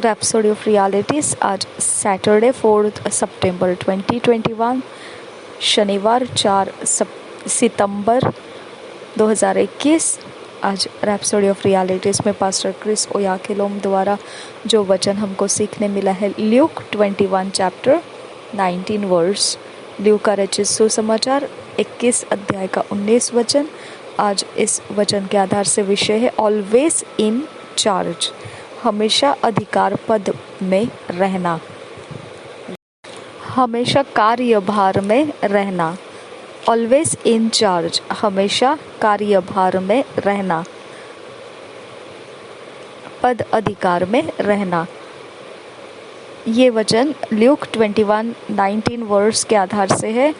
Rhapsody of realities. आज Saturday 4 सितंबर 2021, शनिवार 4 सितंबर 2021। आज रैप्सोडी ऑफ रियलिटीज़ में पास्टर क्रिस ओयाखिलोम द्वारा जो वचन हमको सीखने मिला है, ल्यूक 21 चैप्टर 19 वर्स। ल्यूक का रचित सुसमाचार 21 अध्याय का 19 वचन। आज इस वचन के आधार से विषय है ऑलवेज इन चार्ज, हमेशा अधिकार पद में रहना, हमेशा कार्यभार में रहना। ऑलवेज इन चार्ज, हमेशा कार्यभार में रहना, पद अधिकार में रहना। ये वचन ल्यूक 21:19 वर्स के आधार से है।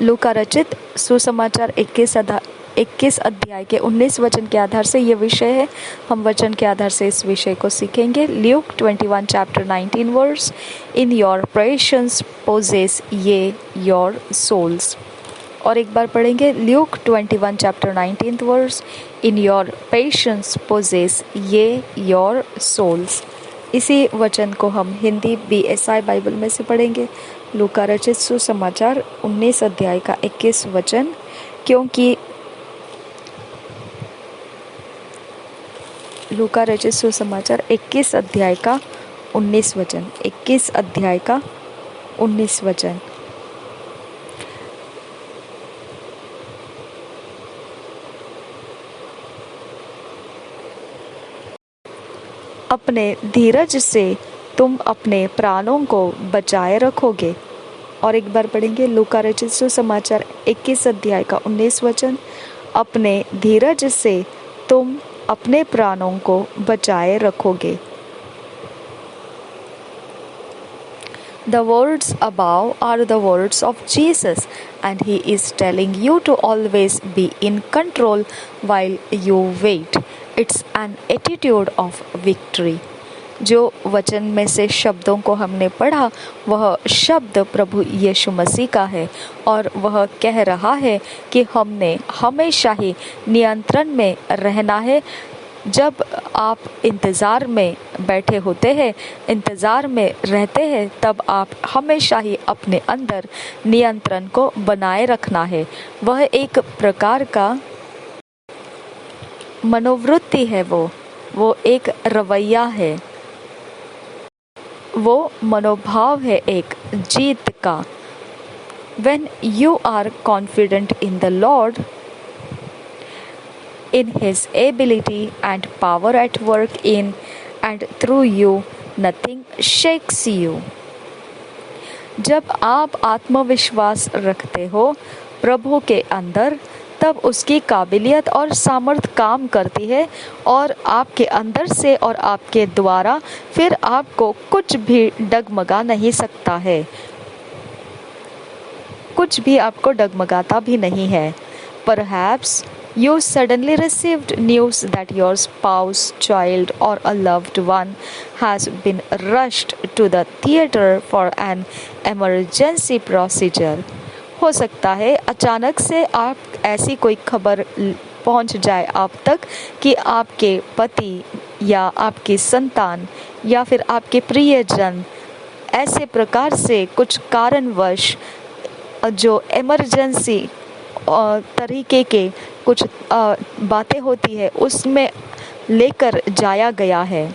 लूका रचित सुसमाचार 21 अध्याय के 19 वचन के आधार से ये विषय है। हम वचन के आधार से इस विषय को सीखेंगे। Luke 21 chapter 19 verse, in your patience possess ye your souls. और एक बार पढ़ेंगे, Luke 21 chapter 19 verse, in your patience possess ye your souls. इसी वचन को हम हिंदी BSI बाइबल में से पढ़ेंगे। लूका रचित सुसमाचार 19 अध्याय का 21 वचन, क्योंकि लूका रचित सुसमाचार 21 अध्याय का 19 वचन, 21 अध्याय का 19 वचन। अपने धीरज से तुम अपने प्राणों को बचाए रखोगे। और एक बार पढ़ेंगे, लूका रचित सुसमाचार 21 अध्याय का 19 वचन, अपने धीरज से तुम अपने प्राणों को बचाए रखोगे। The words above are the words of Jesus, and he is telling you to always be in control while you wait. It's an attitude of victory. जो वचन में से शब्दों को हमने पढ़ा, वह शब्द प्रभु यीशु मसीह का है, और वह कह रहा है कि हमने हमेशा ही नियंत्रण में रहना है। जब आप इंतज़ार में बैठे होते हैं, इंतज़ार में रहते हैं, तब आप हमेशा ही अपने अंदर नियंत्रण को बनाए रखना है। वह एक प्रकार का मनोवृत्ति है, वो एक रवैया है, वो मनोभाव है एक जीत का। When you are confident in the Lord, in his ability and power at work in and through you, nothing shakes you. जब आप आत्मविश्वास रखते हो प्रभु के अंदर, तब उसकी काबिलियत और सामर्थ काम करती है, और आपके अंदर से और आपके द्वारा फिर आपको कुछ भी डगमगा नहीं सकता है, कुछ भी आपको डगमगाता भी नहीं है। Perhaps you suddenly received news that your spouse, child, or a loved one has been rushed to the theater for an emergency procedure. हो सकता है अचानक से आप ऐसी कोई खबर पहुंच जाए आप तक कि आपके पति या आपकी संतान या फिर आपके प्रियजन ऐसे प्रकार से कुछ कारणवश जो इमरजेंसी तरीके के कुछ बातें होती है उसमें लेकर जाया गया है।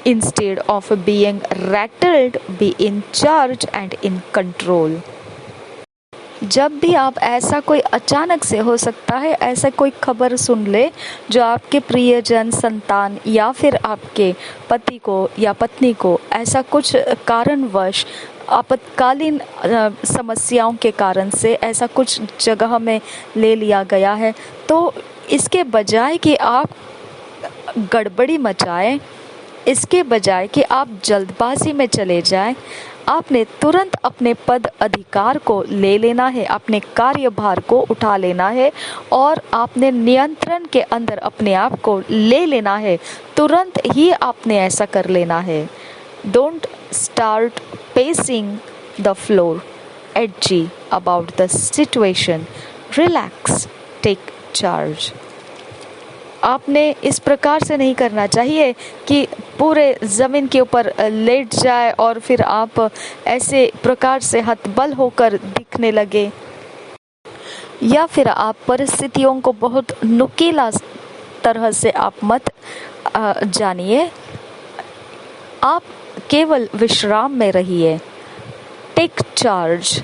Instead of being rattled, be in charge and in control. जब भी आप ऐसा कोई अचानक से हो सकता है ऐसा कोई खबर सुन ले जो आपके प्रियजन, संतान या फिर आपके पति को या पत्नी को ऐसा कुछ कारणवश आपातकालीन समस्याओं के कारण से ऐसा कुछ जगह में ले लिया गया है, तो इसके बजाय कि आप गड़बड़ी मचाएं, इसके बजाय कि आप जल्दबाजी में चले जाएं, आपने तुरंत अपने पद अधिकार को ले लेना है, अपने कार्यभार को उठा लेना है, और आपने नियंत्रण के अंदर अपने आप को ले लेना है। तुरंत ही आपने ऐसा कर लेना है। Don't start pacing the floor, edgy about the situation. Relax, take charge. आपने इस प्रकार से नहीं करना चाहिए कि पूरे ज़मीन के ऊपर लेट जाए और फिर आप ऐसे प्रकार से हतबल होकर दिखने लगे, या फिर आप परिस्थितियों को बहुत नुकीला तरह से आप मत जानिए। आप केवल विश्राम में रहिए। टेक चार्ज,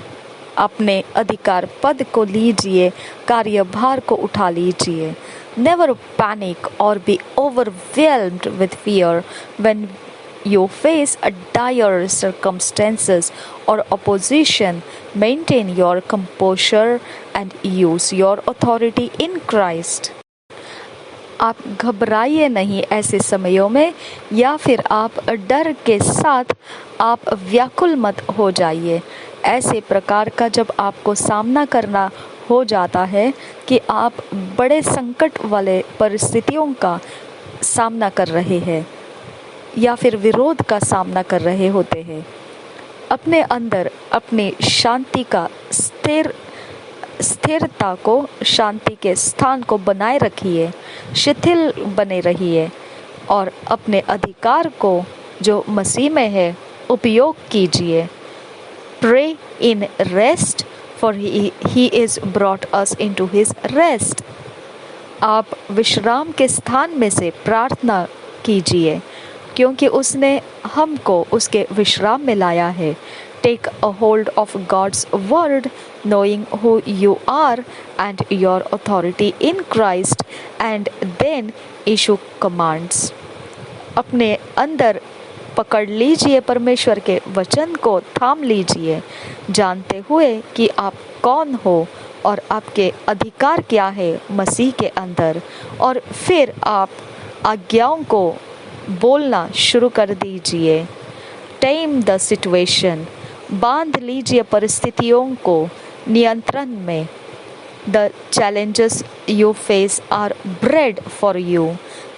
अपने अधिकार पद को लीजिए, कार्यभार को उठा लीजिए। नेवर पैनिक और be overwhelmed with fear when you face a dire circumstances or opposition. Maintain your composure and use your authority in Christ. आप घबराइए नहीं ऐसे समयों में, या फिर आप डर के साथ आप व्याकुल मत हो जाइए। ऐसे प्रकार का जब आपको सामना करना हो जाता है कि आप बड़े संकट वाले परिस्थितियों का सामना कर रहे हैं या फिर विरोध का सामना कर रहे होते हैं, अपने अंदर अपनी शांति का स्थिरता को, शांति के स्थान को बनाए रखिए, शिथिल बने रहिए और अपने अधिकार को जो मसीह में है उपयोग कीजिए। Pray in rest, for he is brought us into his rest. आप विश्राम के स्थान में से प्रार्थना कीजिए, क्योंकि उसने हमको उसके विश्राम में लाया है। Take a hold of God's word, knowing who you are and your authority in Christ, and then issue commands. अपने अंदर पकड़ लीजिए परमेश्वर के वचन को, थाम लीजिए, जानते हुए कि आप कौन हो और आपके अधिकार क्या है मसीह के अंदर, और फिर आप आज्ञाओं को बोलना शुरू कर दीजिए। Tame the situation, बांध लीजिए परिस्थितियों को नियंत्रण में। The challenges you face are bred for you.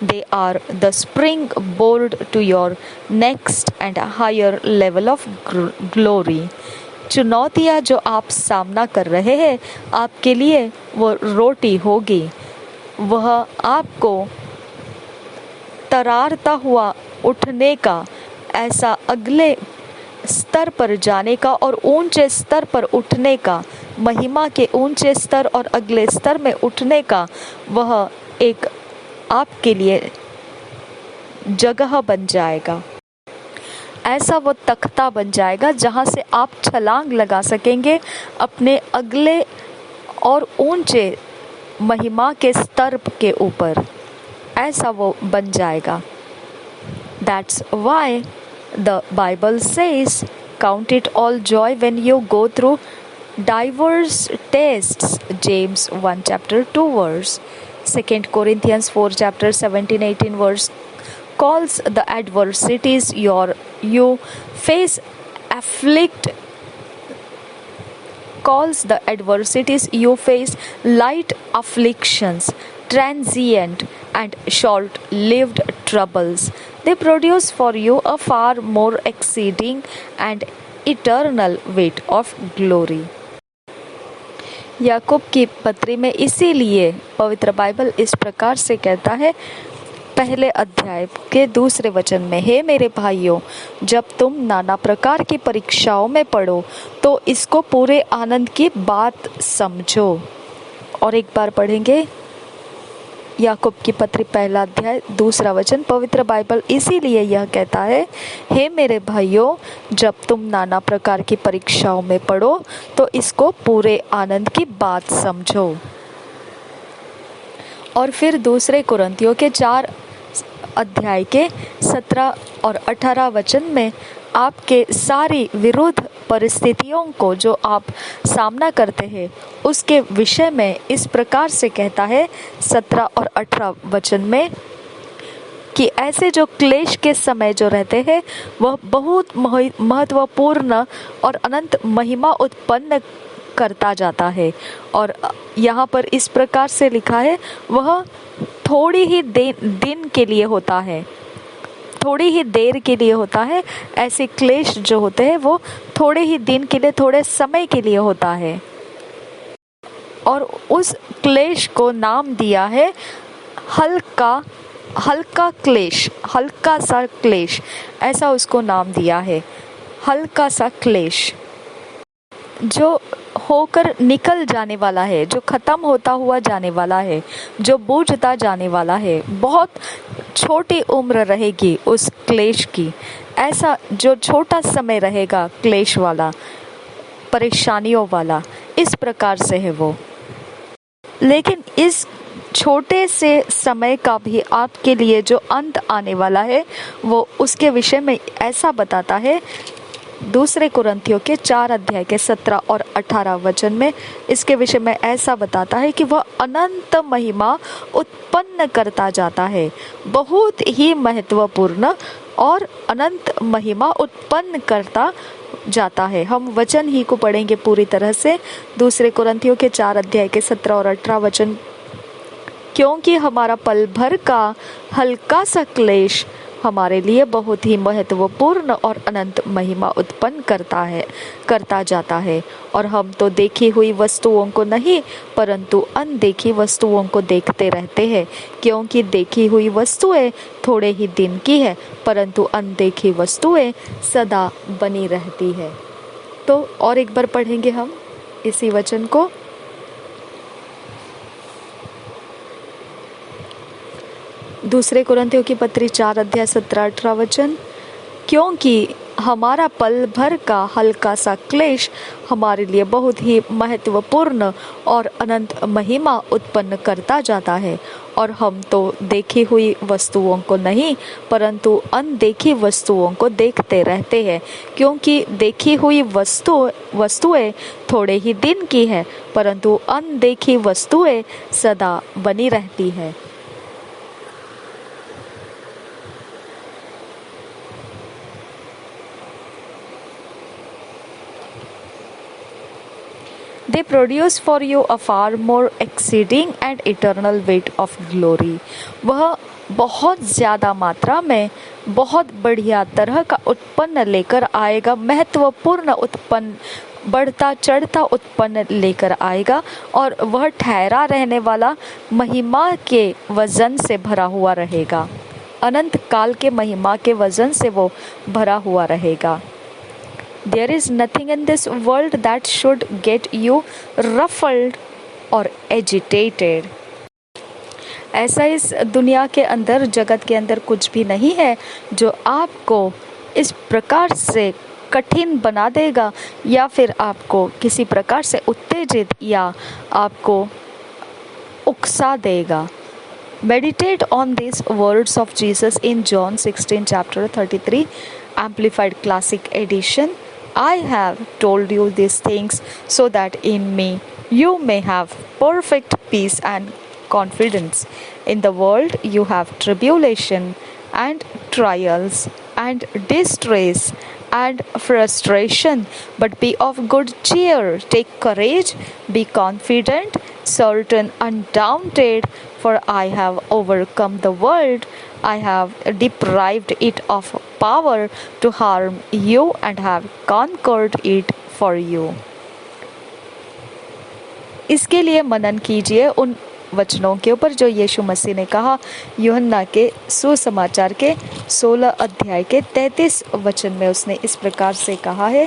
They are the springboard to your next and higher level of glory. चुनौतियाँ जो आप सामना कर रहे हैं, आपके लिए वो रोटी होगी। वह आपको तरारता हुआ उठने का, ऐसा अगले स्तर पर जाने का और ऊंचे स्तर पर उठने का, महिमा के ऊंचे स्तर और अगले स्तर में उठने का, वह एक आपके लिए जगह बन जाएगा। ऐसा वो तख्ता बन जाएगा जहाँ से आप छलांग लगा सकेंगे अपने अगले और ऊंचे महिमा के स्तर के ऊपर। ऐसा वो बन जाएगा। That's why the Bible says, count it all joy when you go through diverse tests. James 1 chapter 2 verse. 2 Corinthians 4 chapter 17-18 verse calls the adversities you face light afflictions, transient and short-lived troubles. They produce for you a far more exceeding and eternal weight of glory. याकूब की पत्री में इसीलिए पवित्र Bible इस प्रकार से कहता है, पहले अध्याय के 2 वचन में, हे मेरे भाइयों, जब तुम नाना प्रकार की परीक्षाओं में पड़ो तो इसको पूरे आनंद की बात समझो। और एक बार पढ़ेंगे याकूब की पत्री 1 अध्याय 2 वचन। पवित्र बाइबल इसीलिए यह कहता है, हे मेरे भाइयों, जब तुम नाना प्रकार की परीक्षाओं में पड़ो तो इसको पूरे आनंद की बात समझो। और फिर 2 कुरिन्थियों के 4 अध्याय के 17 और 18 वचन में आपके सारी विरुद्ध परिस्थितियों को जो आप सामना करते हैं उसके विषय में इस प्रकार से कहता है 17 और 18 वचन में कि ऐसे जो क्लेश के समय जो रहते हैं वह बहुत महत्वपूर्ण और अनंत महिमा उत्पन्न करता जाता है। और यहाँ पर इस प्रकार से लिखा है, वह थोड़ी ही दिन के लिए होता है, थोड़ी ही देर के लिए होता है। ऐसे क्लेश जो होते हैं वो थोड़े ही दिन के लिए, थोड़े समय के लिए होता है। और उस क्लेश को नाम दिया है हल्का हल्का क्लेश, हल्का सा क्लेश, ऐसा उसको नाम दिया है। हल्का सा क्लेश जो होकर निकल जाने वाला है, जो खत्म होता हुआ जाने वाला है, जो बूझता जाने वाला है, बहुत छोटी उम्र रहेगी उस क्लेश की। ऐसा जो छोटा समय रहेगा क्लेश वाला, परेशानियों वाला, इस प्रकार से है वो। लेकिन इस छोटे से समय का भी आपके लिए जो अंत आने वाला है, वो उसके विषय में ऐसा बताता है दूसरे कुरिन्थियों के 4 अध्याय के 17 और 18 वचन में। इसके विषय में ऐसा बताता है कि वह अनंत महिमा उत्पन्न करता जाता है। बहुत ही महत्वपूर्ण और अनंत महिमा उत्पन्न करता जाता है। हम वचन ही को पढ़ेंगे पूरी तरह से, दूसरे कुरिन्थियों के 4 अध्याय के 17 और 18 वचन। क्योंकि हमारा पल भर का हल्का सा क्लेश हमारे लिए बहुत ही महत्वपूर्ण और अनंत महिमा उत्पन्न करता जाता है। और हम तो देखी हुई वस्तुओं को नहीं परंतु अनदेखी वस्तुओं को देखते रहते हैं। क्योंकि देखी हुई वस्तुएं थोड़े ही दिन की है परंतु अनदेखी वस्तुएं सदा बनी रहती है। तो और एक बार पढ़ेंगे हम इसी वचन को। दूसरे कुरिन्थियों की पत्री 4 अध्याय 17-18 वचन। क्योंकि हमारा पल भर का हल्का सा क्लेश हमारे लिए बहुत ही महत्वपूर्ण और अनंत महिमा उत्पन्न करता जाता है। और हम तो देखी हुई वस्तुओं को नहीं परंतु अनदेखी वस्तुओं को देखते रहते हैं। क्योंकि देखी हुई वस्तुएं थोड़े ही दिन की है परंतु अनदेखी वस्तुएं सदा बनी रहती है। They produce for you a far more exceeding and eternal weight of glory। वह बहुत ज़्यादा मात्रा में बहुत बढ़िया तरह का उत्पन्न लेकर आएगा, महत्वपूर्ण उत्पन्न बढ़ता चढ़ता उत्पन्न लेकर आएगा। और वह ठहरा रहने वाला महिमा के वजन से भरा हुआ रहेगा, अनंत काल के महिमा के वजन से वो भरा हुआ रहेगा। There is nothing in this world that should get you ruffled or agitated। ऐसा इस दुनिया के अंदर, जगत के अंदर कुछ भी नहीं है जो आपको इस प्रकार से कठिन बना देगा या फिर आपको किसी प्रकार से उत्तेजित या आपको उकसा देगा। Meditate on these words of Jesus in John 16 chapter 33 Amplified Classic Edition। I have told you these things so that in me you may have perfect peace and confidence। In the world you have tribulation and trials and distress and frustration, but be of good cheer, take courage, be confident, certain, undaunted, for I have overcome the world। I have deprived it of power to harm you and have conquered it for you। इसके लिए मनन कीजिए उन वचनों के ऊपर जो यीशु मसीह ने कहा यूहन्ना के सुसमाचार के 16 अध्याय के 33 वचन में। उसने इस प्रकार से कहा है।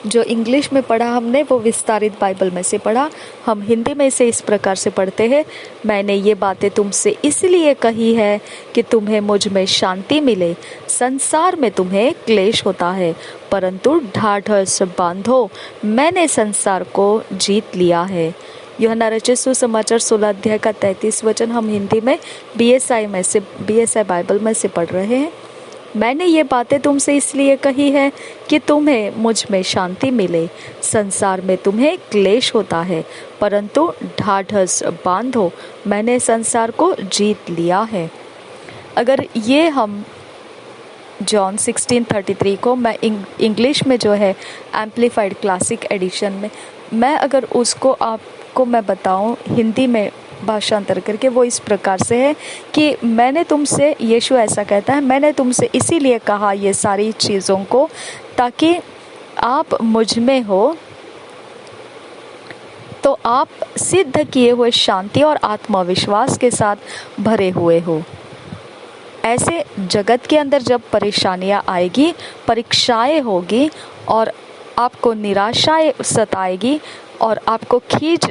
जो इंग्लिश में पढ़ा हमने वो विस्तारित बाइबल में से पढ़ा, हम हिंदी में इसे इस प्रकार से पढ़ते हैं। मैंने ये बातें तुमसे इसलिए कही है कि तुम्हें मुझ में शांति मिले। संसार में तुम्हें क्लेश होता है परंतु ढाढ़स बांधो, मैंने संसार को जीत लिया है। यूहन्ना रचित सुसमाचार 16 अध्याय का 33 वचन हम हिंदी में बीएसआई बाइबल में से पढ़ रहे हैं। मैंने ये बातें तुमसे इसलिए कही है कि तुम्हें मुझ में शांति मिले। संसार में तुम्हें क्लेश होता है परंतु ढाढ़स बांधो, मैंने संसार को जीत लिया है। अगर ये हम जॉन 16:33 को मैं इंग्लिश में जो है एम्पलीफाइड क्लासिक एडिशन में मैं अगर उसको आपको मैं बताऊं हिंदी में भाषांतर करके, वो इस प्रकार से है कि मैंने तुमसे, यीशु ऐसा कहता है, मैंने तुमसे इसीलिए कहा ये सारी चीज़ों को ताकि आप मुझ में हो तो आप सिद्ध किए हुए शांति और आत्मविश्वास के साथ भरे हुए हो। ऐसे जगत के अंदर जब परेशानियां आएगी, परीक्षाएं होगी और आपको निराशाएं सताएगी और आपको खींच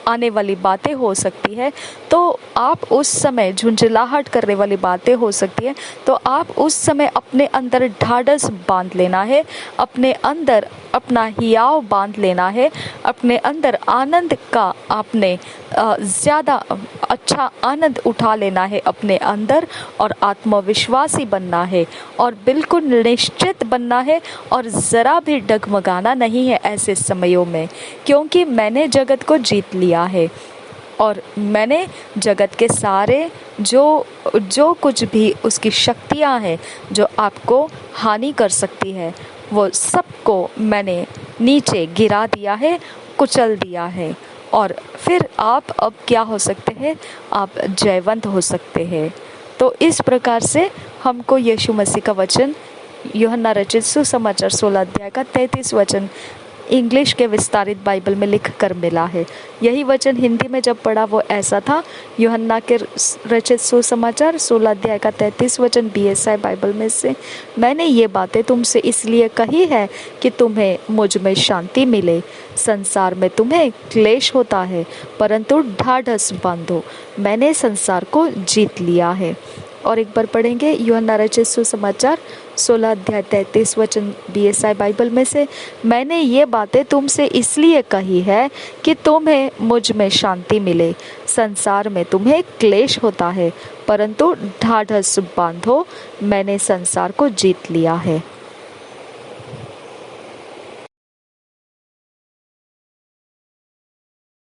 आने वाली बातें हो सकती है, तो आप उस समय झुंझलाहट करने वाली बातें हो सकती है, तो आप उस समय अपने अंदर ढाढ़स बांध लेना है, अपने अंदर अपना हियाव बांध लेना है, अपने अंदर आनंद का आपने ज़्यादा अच्छा आनंद उठा लेना है अपने अंदर, और आत्मविश्वासी बनना है और बिल्कुल निश्चित बनना है और ज़रा भी डगमगाना नहीं है ऐसे समयों में, क्योंकि मैंने जगत को जीत लिया है और मैंने जगत के सारे जो कुछ भी उसकी शक्तियाँ हैं जो आपको हानि कर सकती है, वो सबको मैंने नीचे गिरा दिया है, कुचल दिया है। और फिर आप अब क्या हो सकते हैं, आप जयवंत हो सकते हैं। तो इस प्रकार से हमको यीशु मसीह का वचन यूहन्ना रचित सुसमाचार 16 अध्याय का 33 वचन इंग्लिश के विस्तारित बाइबल में लिख कर मिला है। यही वचन हिंदी में जब पढ़ा वो ऐसा था, यूहन्ना के रचित सुसमाचार 16 अध्याय का 33 वचन BSI बाइबल में से, मैंने ये बातें तुमसे इसलिए कही है कि तुम्हें मुझ में शांति मिले। संसार में तुम्हें क्लेश होता है, परंतु ढाढ़स बांधो, मैंने संसार को जीत लिया है। और एक बार पढ़ेंगे यूहन्ना रचित सुसमाचार 16 अध्याय 33 वचन BSI बाइबल में से, मैंने ये बातें तुमसे इसलिए कही है कि तुम्हें मुझ में शांति मिले। संसार में तुम्हें क्लेश होता है, परंतु ढाढ़स बांधो, मैंने संसार को जीत लिया है।